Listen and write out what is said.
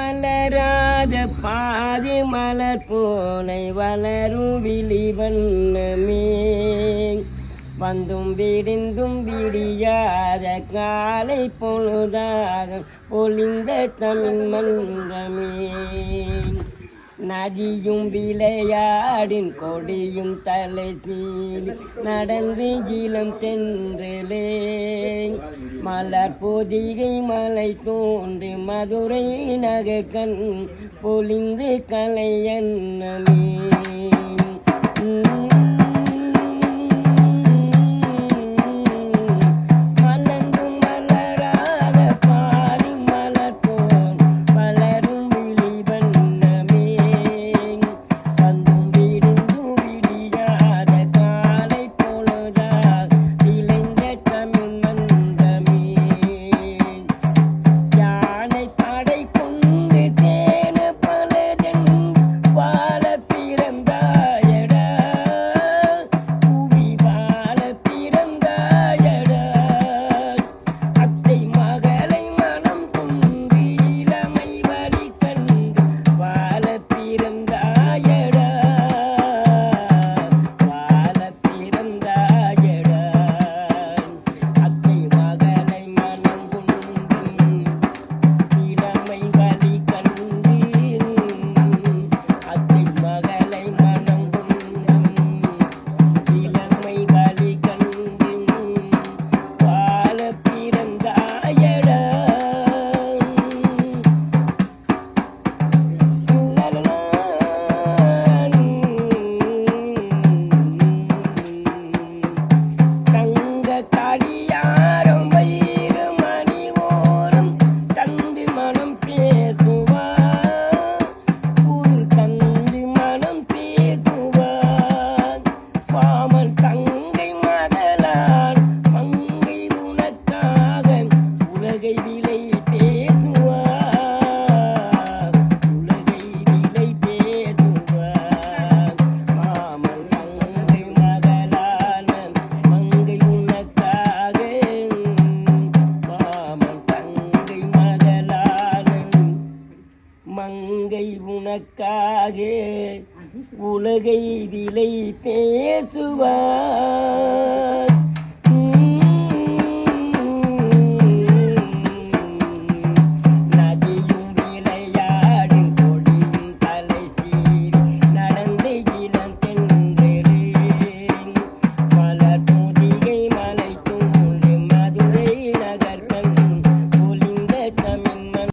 மலராத பாதி மலர் போலை வளரும் விழி வண்ணமே வந்தும் விடிந்தும் விடியாத காலை பொழுதாக பொழிந்த தமிழ் மன்றமே நதியும் விளையாடின் கொடியும் தலை சீலி நடந்து இளம் தென்றலே மலர் பொதிகை மலை தோன்றி மதுரை நகக்கண் பொழிந்து கலை அன்னமே மங்கை உனக்காக உலகை விலை பேசுவார்.